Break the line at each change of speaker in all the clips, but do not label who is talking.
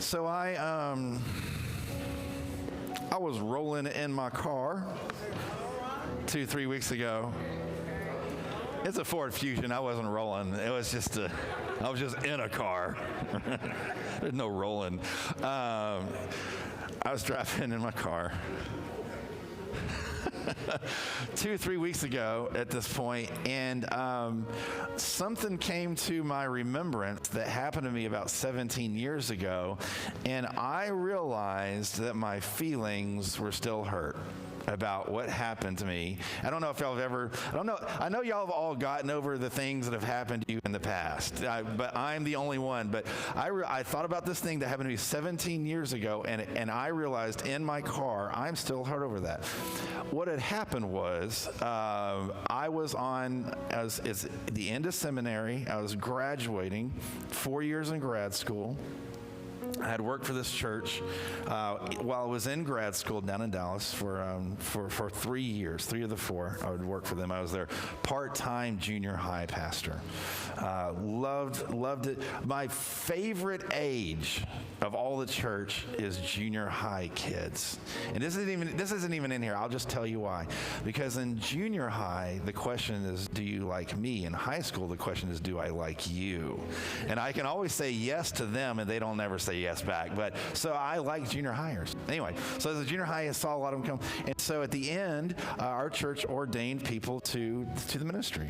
So I was rolling in my car 2-3 weeks ago. It's a Ford Fusion. I wasn't rolling. It was just I was just in a car. There's no rolling. I was driving in my car 2-3 weeks ago at this point, and something came to my remembrance that happened to me about 17 years ago, and I realized that my feelings were still hurt about what happened to me. I don't know if y'all have ever, I know y'all have all gotten over the things that have happened to you in the past, but I'm the only one. But I thought about this thing that happened to me 17 years ago, and I realized in my car, I'm still hurt over that. What had happened was, I was it's the end of seminary. I was graduating, 4 years in grad school. I had worked for this church while I was in grad school down in Dallas for 3 years. 3 of the 4, I would work for them. I was their part-time junior high pastor. Loved it. My favorite age of all the church is junior high kids. And this isn't even in here. I'll just tell you why. Because in junior high, the question is, do you like me? In high school, the question is, do I like you? And I can always say yes to them, and they don't ever say yes back. But so I like junior hires. Anyway, so as a junior high, I saw a lot of them come. And so at the end, our church ordained people to the ministry.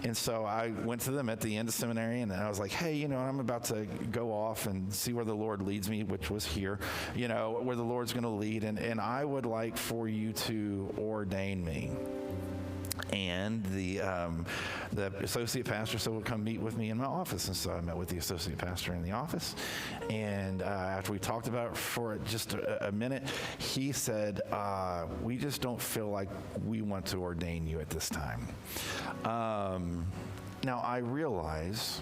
And so I went to them at the end of seminary, and I was like, hey, I'm about to go off and see where the Lord leads me, which was here, where the Lord's going to lead. And I would like for you to ordain me. And the associate pastor said, well, come meet with me in my office. And so I met with the associate pastor in the office. And after we talked about it for just a minute, he said, we just don't feel like we want to ordain you at this time. Now, I realize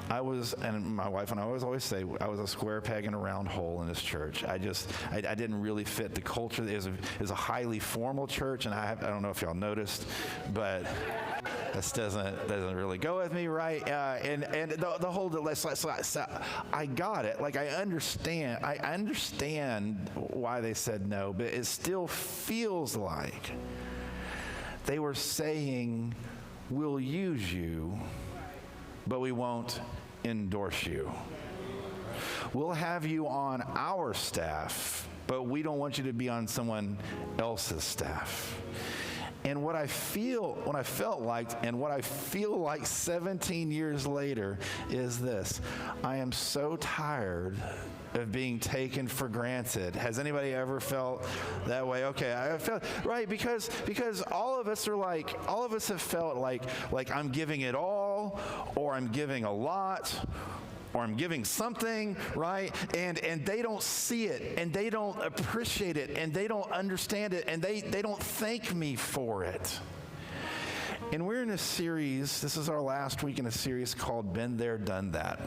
and my wife and I always say, I was a square peg in a round hole in this church. I didn't really fit the culture. It was a highly formal church, and I don't know if y'all noticed, but this doesn't really go with me, right? And the whole, so I got it. Like, I understand why they said no, but it still feels like they were saying, we'll use you, but we won't endorse you. We'll have you on our staff, but we don't want you to be on someone else's staff. And what I felt like, and what I feel like 17 years later is this: I am so tired of being taken for granted. Has anybody ever felt that way? Okay, I felt right, because all of us have felt like I'm giving it all, or I'm giving a lot, or I'm giving something, right? And they don't see it, and they don't appreciate it, and they don't understand it, and they don't thank me for it. And we're in a series, this is our last week in a series called Been There, Done That,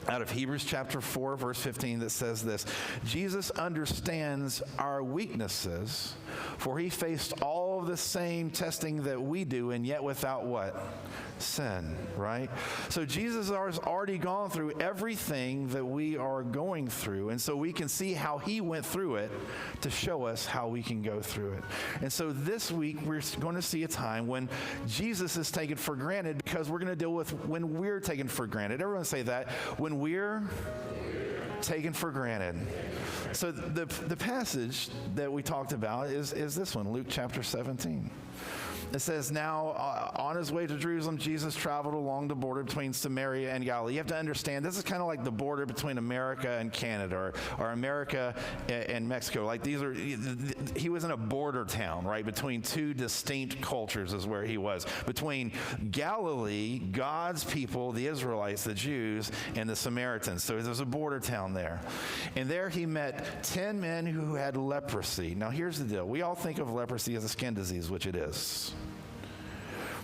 out of Hebrews chapter 4, verse 15, that says this: Jesus understands our weaknesses, for he faced all of the same testing that we do, and yet without what? Sin, right? So Jesus has already gone through everything that we are going through, and so we can see how he went through it to show us how we can go through it. And so this week, we're going to see a time when Jesus is taken for granted, because we're going to deal with when we're taken for granted. Everyone say that. When we're taken for granted. So the passage that we talked about is this one, Luke chapter 17. It says, now on his way to Jerusalem, Jesus traveled along the border between Samaria and Galilee. You have to understand, this is kind of like the border between America and Canada, or America and Mexico. Like, he was in a border town, right, between two distinct cultures is where he was. Between Galilee, God's people, the Israelites, the Jews, and the Samaritans. So there's a border town there. And there he met 10 men who had leprosy. Now here's the deal. We all think of leprosy as a skin disease, which it is.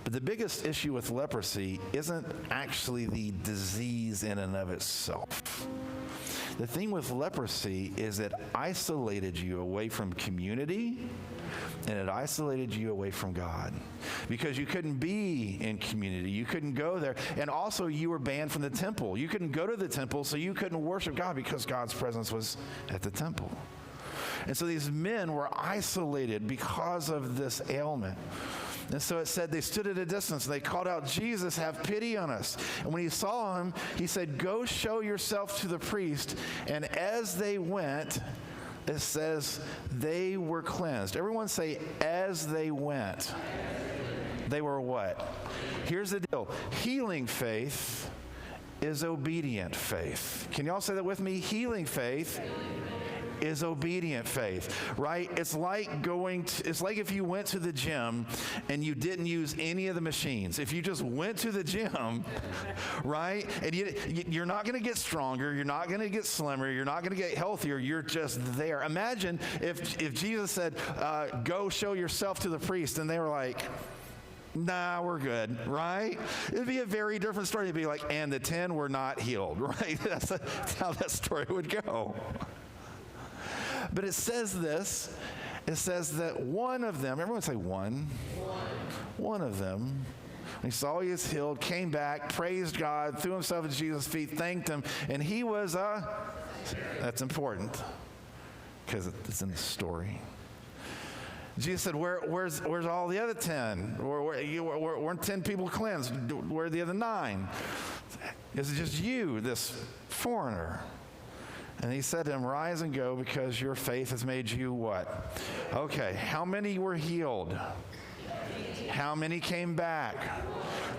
But the biggest issue with leprosy isn't actually the disease in and of itself. The thing with leprosy is it isolated you away from community and it isolated you away from God because you couldn't be in community. You couldn't go there. And also you were banned from the temple. You couldn't go to the temple, so you couldn't worship God because God's presence was at the temple. And so these men were isolated because of this ailment. And so it said they stood at a distance and they called out, "Jesus, have pity on us." And when he saw him, he said, "Go show yourself to the priest." And as they went, it says they were cleansed. Everyone say, as they went. They were what? Here's the deal. Healing faith is obedient faith. Can y'all say that with me? Healing faith is obedient faith, right? It's like it's like if you went to the gym and you didn't use any of the machines. If you just went to the gym, right? And you're not going to get stronger. You're not going to get slimmer. You're not going to get healthier. You're just there. Imagine if Jesus said, "Go show yourself to the priest," and they were like, "Nah, we're good," right? It'd be a very different story. It'd be like, "And the 10 were not healed," right? That's how that story would go. But it says this. It says that one of them, everyone say one. One of them, when he saw he was healed, came back, praised God, threw himself at Jesus' feet, thanked him, and he was that's important because it's in the story. Jesus said, where's all the other 10? Weren't 10 people cleansed? Where are the other 9? Is it just you, this foreigner? And he said to him, "Rise and go, because your faith has made you" what? Okay, how many were healed? How many came back?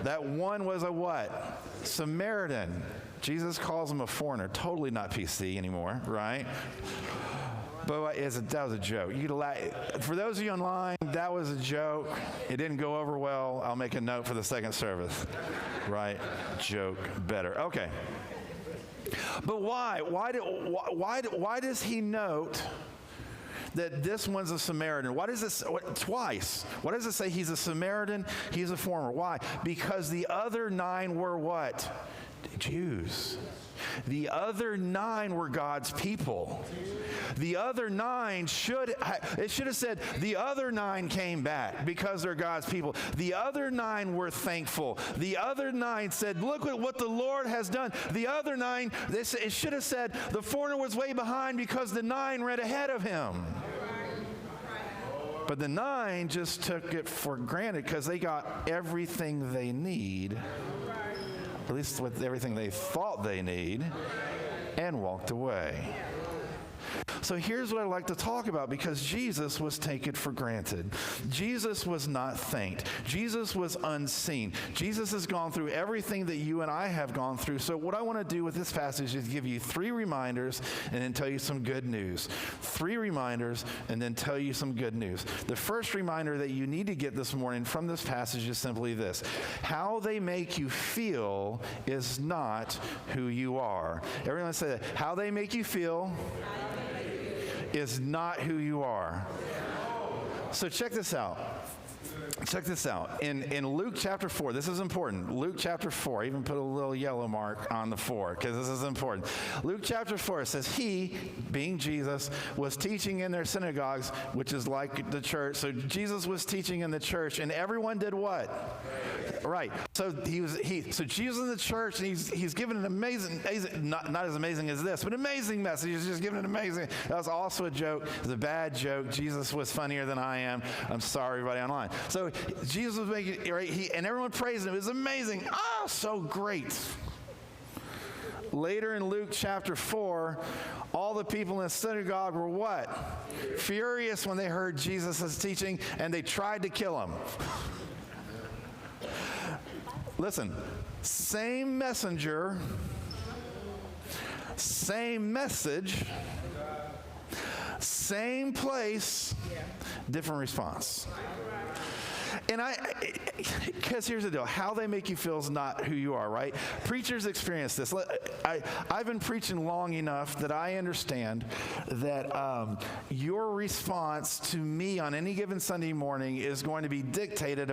That one was a what? Samaritan. Jesus calls him a foreigner. Totally not PC anymore, right? But that was a joke. For those of you online, that was a joke. It didn't go over well. I'll make a note for the second service, right? Joke better. Okay. But why? Why does he note that this one's a Samaritan? Why does this twice? Why does it say he's a Samaritan? He's a foreigner. Why? Because the other 9 were what? Jews. The other 9 were God's people. The other 9 should have said the other 9 came back because they're God's people. The other 9 were thankful. The other 9 said, "Look at what the Lord has done." The other 9, it should have said the foreigner was way behind because the 9 ran ahead of him. But the 9 just took it for granted because they got everything they need, at least with everything they thought they need, and walked away. So here's what I'd like to talk about, because Jesus was taken for granted. Jesus was not thanked. Jesus was unseen. Jesus has gone through everything that you and I have gone through. So what I want to do with this passage is give you 3 reminders and then tell you some good news. 3 reminders and then tell you some good news. The first reminder that you need to get this morning from this passage is simply this: how they make you feel is not who you are. Everyone say that. How they make you feel is not who you are. So check this out. Check this out. In Luke chapter 4, this is important. Luke chapter 4, I even put a little yellow mark on the 4 because this is important. Luke chapter 4, it says, he, being Jesus, was teaching in their synagogues, which is like the church. So Jesus was teaching in the church, and everyone did what? Right. So so Jesus in the church, and he's given an amazing, not as amazing as this, but amazing message. He's just giving an amazing. That was also a joke. It was a bad joke. Jesus was funnier than I am. I'm sorry, everybody online. So Jesus was making it, right? And everyone praised him. It was amazing. Oh, so great. Later in Luke chapter 4, all the people in the synagogue were what? Furious when they heard Jesus' teaching, and they tried to kill him. Listen, same messenger, same message, same place, different response. And because here's the deal, how they make you feel is not who you are, right? Preachers experience this. I've been preaching long enough that I understand that your response to me on any given Sunday morning is going to be dictated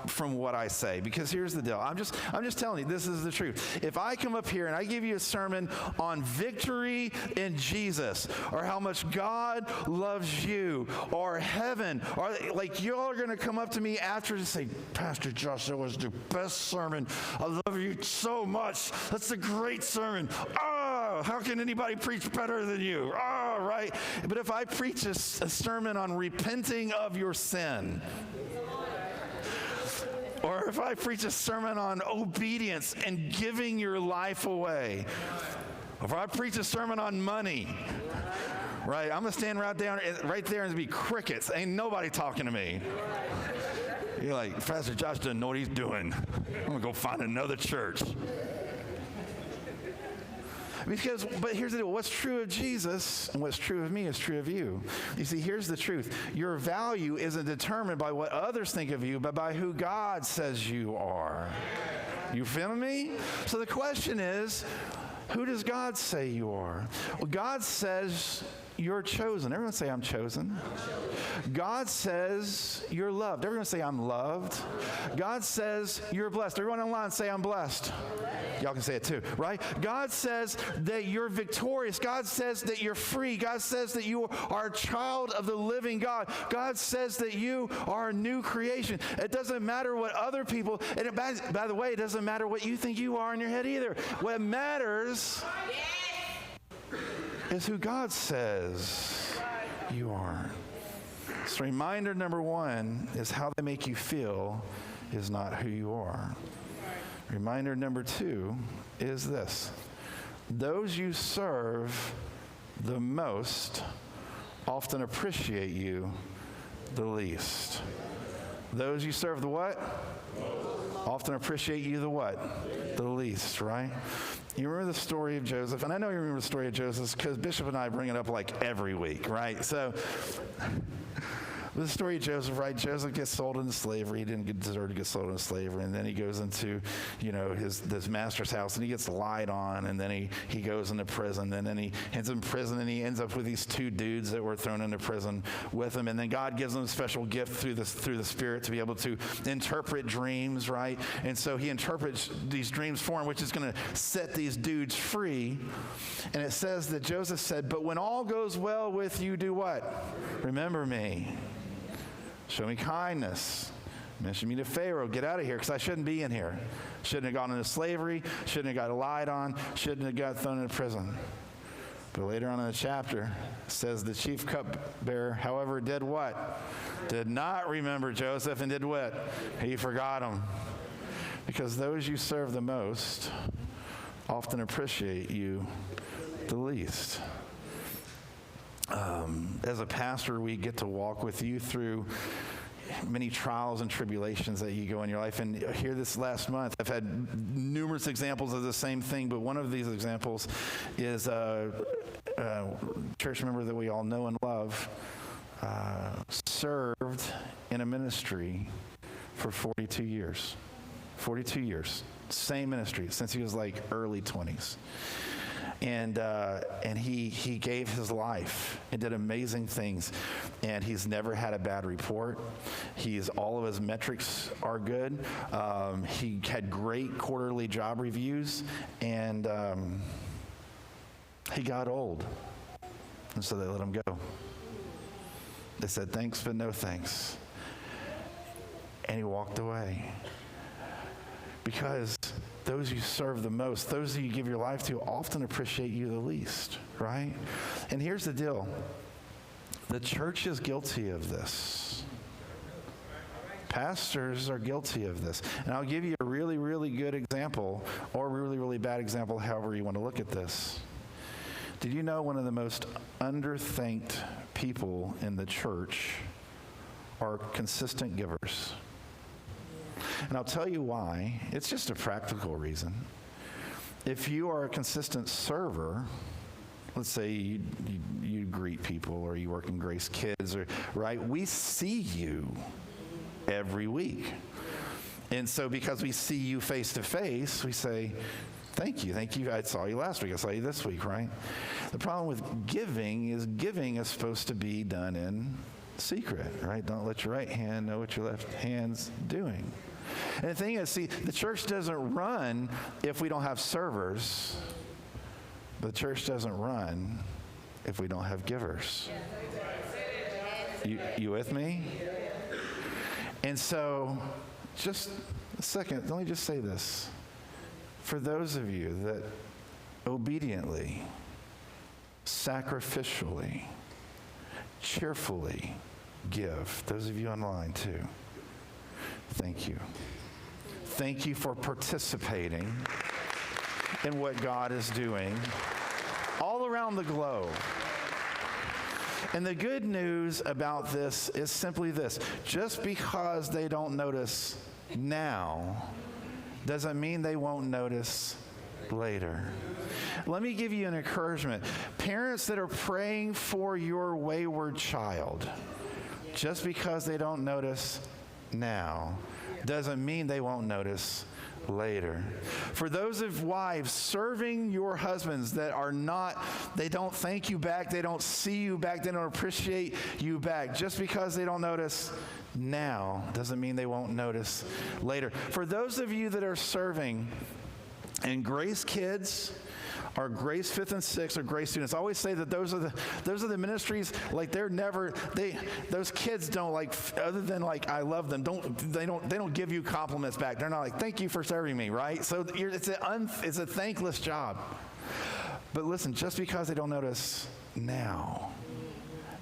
from what I say. Because here's the deal, I'm just telling you, this is the truth. If I come up here and I give you a sermon on victory in Jesus, or how much God loves you, or heaven, or like y'all are going to come up to me after and say, Pastor Josh, that was the best sermon. I love you so much. That's a great sermon. How can anybody preach better than you? Right? But if I preach a sermon on repenting of your sin, or if I preach a sermon on obedience and giving your life away, or if I preach a sermon on money, right, I'm going to stand right there and be crickets. Ain't nobody talking to me. You're like, Pastor Josh doesn't know what he's doing. I'm going to go find another church. But here's the deal. What's true of Jesus and what's true of me is true of you. You see, here's the truth. Your value isn't determined by what others think of you, but by who God says you are. You feel me? So the question is, who does God say you are? Well, God says you're chosen. Everyone say, I'm chosen. God says you're loved. Everyone say, I'm loved. God says you're blessed. Everyone online say, I'm blessed. Y'all can say it too, right? God says that you're victorious. God says that you're free. God says that you are a child of the living God. God says that you are a new creation. It doesn't matter what other people, and by the way, it doesn't matter what you think you are in your head either. What matters is who God says you are. So reminder number one is how they make you feel is not who you are. Reminder number two is this. Those you serve the most often appreciate you the least. Those you serve the what? Often appreciate you the what? The least, right? You remember the story of Joseph? And I know you remember the story of Joseph because Bishop and I bring it up like every week, right? So the story of Joseph, right? Joseph gets sold into slavery. He didn't deserve to get sold into slavery. And then he goes into, his master's house and he gets lied on. And then he goes into prison. And then he ends up in prison and he ends up with these two dudes that were thrown into prison with him. And then God gives him a special gift through the Spirit to be able to interpret dreams, right? And so he interprets these dreams for him, which is going to set these dudes free. And it says that Joseph said, but when all goes well with you, do what? Remember me. Show me kindness. Mention me to Pharaoh. Get out of here because I shouldn't be in here. Shouldn't have gone into slavery. Shouldn't have got lied on. Shouldn't have got thrown into prison. But later on in the chapter, it says the chief cupbearer, however, did what? Did not remember Joseph and did what? He forgot him. Because those you serve the most often appreciate you the least. As a pastor, we get to walk with you through many trials and tribulations that you go in your life. And here this last month, I've had numerous examples of the same thing, but one of these examples is a church member that we all know and love served in a ministry for 42 years. 42 years. Same ministry since he was like early 20s. And he gave his life and did amazing things. And he's never had a bad report. All of his metrics are good. He had great quarterly job reviews. And he got old. And so they let him go. They said, thanks, but no thanks. And he walked away. Because those you serve the most, those that you give your life to, often appreciate you the least, right? And here's the deal. The church is guilty of this. Pastors are guilty of this. And I'll give you a really, really good example, or a really, really bad example, however you want to look at this. Did you know one of the most underthanked people in the church are consistent givers? And I'll tell you why. It's just a practical reason. If you are a consistent server, let's say you greet people or you work in Grace Kids, right? We see you. every week. And so because we see you face to face, we say, thank you. I saw you last week. I saw you this week, right? The problem with giving is supposed to be done in secret, right? Don't let your right hand know what your left hand's doing. And the thing is, see, the church doesn't run if we don't have servers. The church doesn't run if we don't have givers. You with me? And so, just a second, let me just say this. For those of you that obediently, sacrificially, cheerfully give, those of you online too, thank you. Thank you for participating in what God is doing all around the globe. And the good news about this is simply this. Just because they don't notice now doesn't mean they won't notice later. Let me give you an encouragement. Parents that are praying for your wayward child, just because they don't notice now doesn't mean they won't notice later. For those of wives serving your husbands that are not, they don't thank you back, they don't see you back, they don't appreciate you back, just because they don't notice now doesn't mean they won't notice later. For those of you that are serving and Grace Kids, our Grace 5th and 6th, or Grace students, I always say that those are the ministries, like those kids don't like, other than like, I love them, they don't give you compliments back. They're not like, thank you for serving me, right? So it's a thankless job. But listen, just because they don't notice now,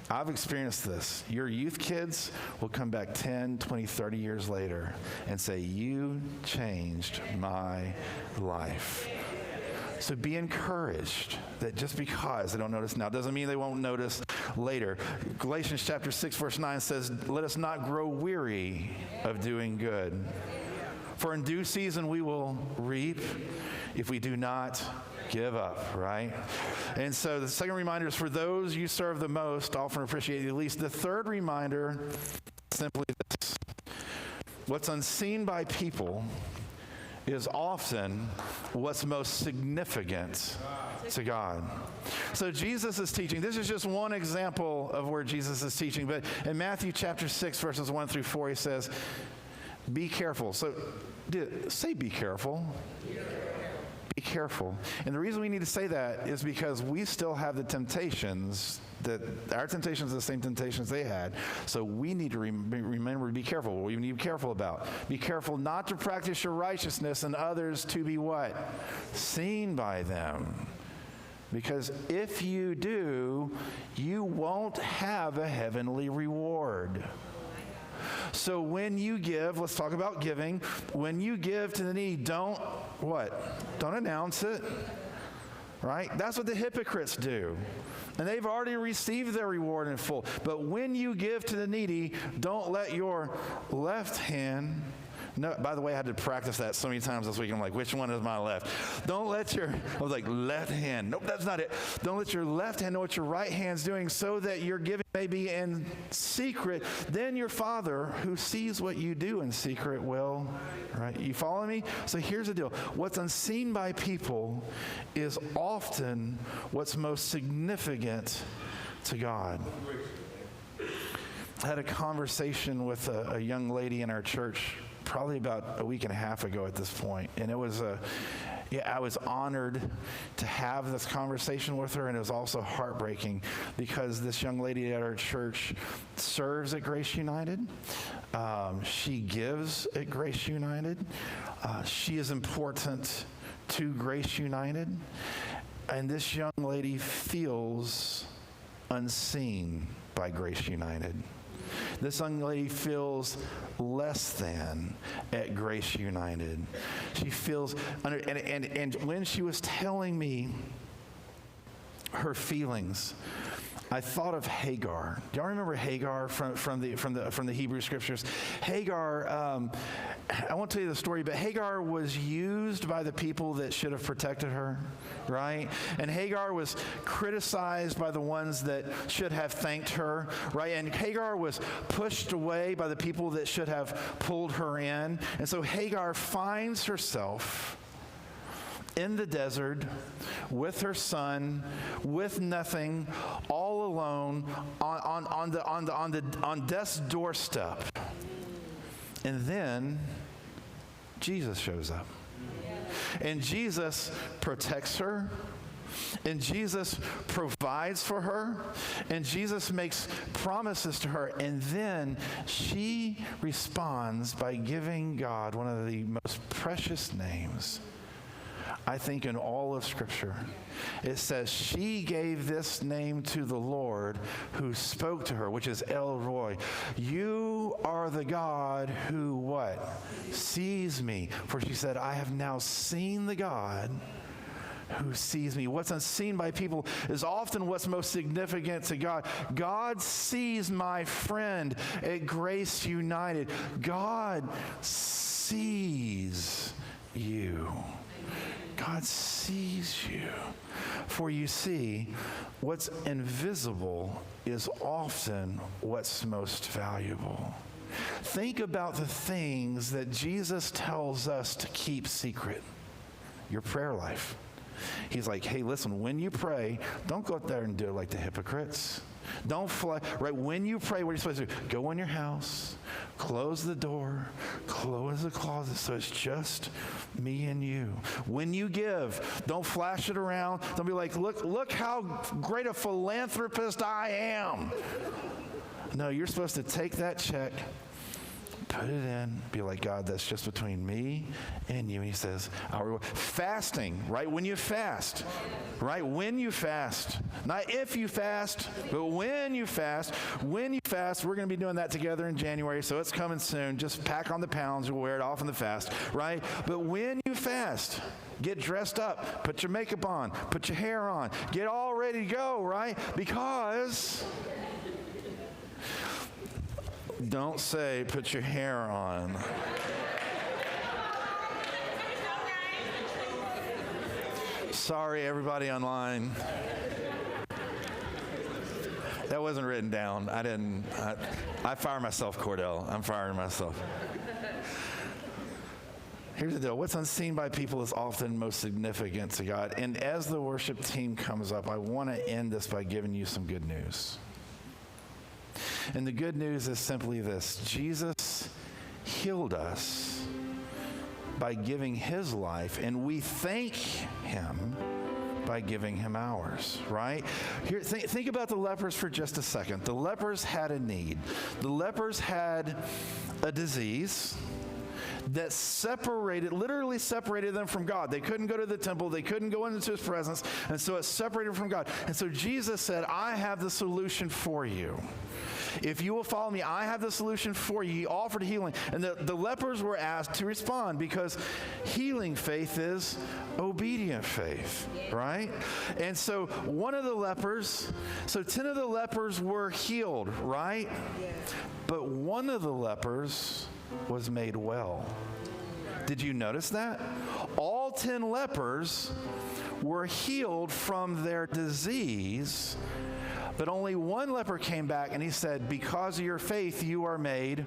I've experienced this. Your youth kids will come back 10, 20, 30 years later and say, you changed my life. So be encouraged that just because they don't notice now doesn't mean they won't notice later. Galatians chapter 6, verse 9 says, let us not grow weary of doing good. For in due season we will reap if we do not give up, right? And so the second reminder is for those you serve the most, often appreciate the least. The third reminder, simply this. What's unseen by people is often what's most significant to God. So Jesus is teaching. This is just one example of where Jesus is teaching. But in Matthew chapter 6, verses 1 through 4, he says, be careful. So say be careful. Be careful. And the reason we need to say that is because we still have the temptations that our temptations are the same temptations they had. So we need to remember to be careful. What we need to be careful about. Be careful not to practice your righteousness and others to be what? Seen by them. Because if you do, you won't have a heavenly reward. So when you give, let's talk about giving. When you give to the needy, don't what? Don't announce it, right? That's what the hypocrites do. And they've already received their reward in full. But when you give to the needy, don't let your left hand... No, by the way, I had to practice that so many times this week. I'm like, which one is my left? Don't let your, I was like, left hand. Nope, that's not it. Don't let your left hand know what your right hand's doing so that your giving may be in secret. Then your Father who sees what you do in secret will, right? You follow me? So here's the deal. What's unseen by people is often what's most significant to God. I had a conversation with a young lady in our church probably about a week and a half ago at this point. And it was I was honored to have this conversation with her, and it was also heartbreaking because this young lady at our church serves at Grace United. She gives at Grace United. She is important to Grace United. And this young lady feels unseen by Grace United. This young lady feels less than at Grace United. She feels, and when she was telling me her feelings, I thought of Hagar. Do y'all remember Hagar from the Hebrew scriptures? Hagar, I won't tell you the story, but Hagar was used by the people that should have protected her, right? And Hagar was criticized by the ones that should have thanked her, right? And Hagar was pushed away by the people that should have pulled her in. And so Hagar finds herself in the desert with her son, with nothing, all alone on death's doorstep. And then Jesus shows up. And Jesus protects her. And Jesus provides for her. And Jesus makes promises to her. And then she responds by giving God one of the most precious names, I think, in all of Scripture. It says she gave this name to the Lord who spoke to her, which is El Roi. You are the God who what? Sees me. For she said, I have now seen the God who sees me. What's unseen by people is often what's most significant to God. God sees my friend at Grace United. God sees you. God sees you. For you see, what's invisible is often what's most valuable. Think about the things that Jesus tells us to keep secret. Your prayer life. He's like, hey, listen, when you pray, don't go out there and do it like the hypocrites. Don't fly, right? When you pray, what are you supposed to do? Go in your house, close the door, close the closet so it's just me and you. When you give, don't flash it around. Don't be like, look how great a philanthropist I am. No, you're supposed to take that check, put it in, be like, God, that's just between me and you. And he says, I'll reward. Fasting, right? When you fast, right? When you fast. Not if you fast, but when you fast. When you fast, we're going to be doing that together in January, so it's coming soon. Just pack on the pounds, we'll wear it off in the fast, right? But when you fast, get dressed up, put your makeup on, put your hair on, get all ready to go, right? Because... don't say, put your hair on. Sorry, everybody online. That wasn't written down. I fire myself, Cordell. I'm firing myself. Here's the deal. What's unseen by people is often most significant to God. And as the worship team comes up, I want to end this by giving you some good news. And the good news is simply this. Jesus healed us by giving his life, and we thank him by giving him ours, right? Here, think about the lepers for just a second. The lepers had a need. The lepers had a disease that literally separated them from God. They couldn't go to the temple. They couldn't go into his presence. And so it separated from God. And so Jesus said, I have the solution for you. If you will follow me, I have the solution for you. He offered healing. And the lepers were asked to respond because healing faith is obedient faith, right? And so 10 of the lepers were healed, right? But one of the lepers was made well. Did you notice that? All 10 lepers were healed from their disease, but only one leper came back and he said, because of your faith, you are made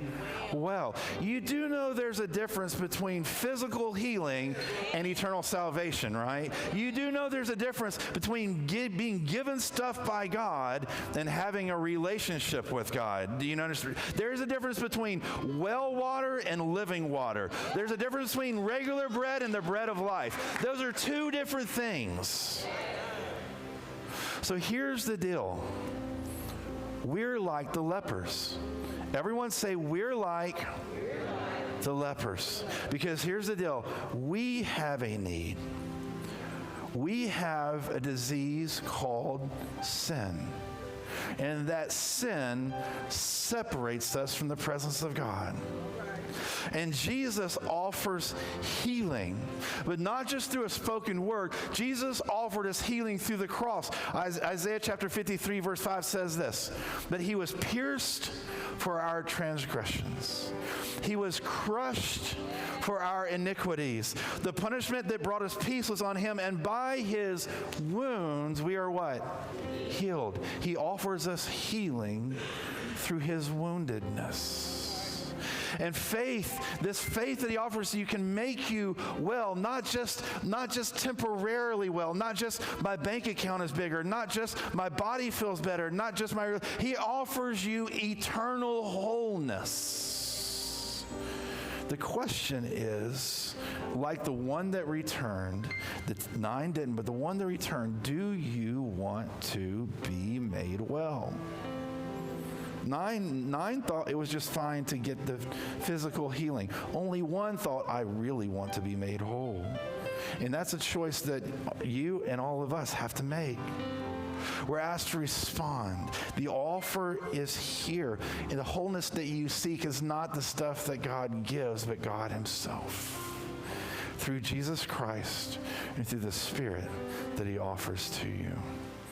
well. You do know there's a difference between physical healing and eternal salvation, right? You do know there's a difference between being given stuff by God and having a relationship with God. Do you understand? There's a difference between well water and living water. There's a difference between regular bread and the bread of life. Those are two different things. So here's the deal. We're like the lepers. Everyone say, we're like the lepers. Because here's the deal. We have a need. We have a disease called sin. And that sin separates us from the presence of God. And Jesus offers healing, but not just through a spoken word. Jesus offered us healing through the cross. Isaiah chapter 53 verse 5 says this, that he was pierced for our transgressions. He was crushed for our iniquities. The punishment that brought us peace was on him, and by his wounds we are what? Healed. He offers us healing through his woundedness. And faith, this faith that he offers you can make you well, not just temporarily well, not just my bank account is bigger, not just my body feels better, not just he offers you eternal wholeness. The question is, like the one that returned, the 9 didn't, but the one that returned, do you want to be made well? 9 thought it was just fine to get the physical healing. Only 1 thought, I really want to be made whole. And that's a choice that you and all of us have to make. We're asked to respond. The offer is here. And the wholeness that you seek is not the stuff that God gives, but God himself. Through Jesus Christ and through the Spirit that he offers to you.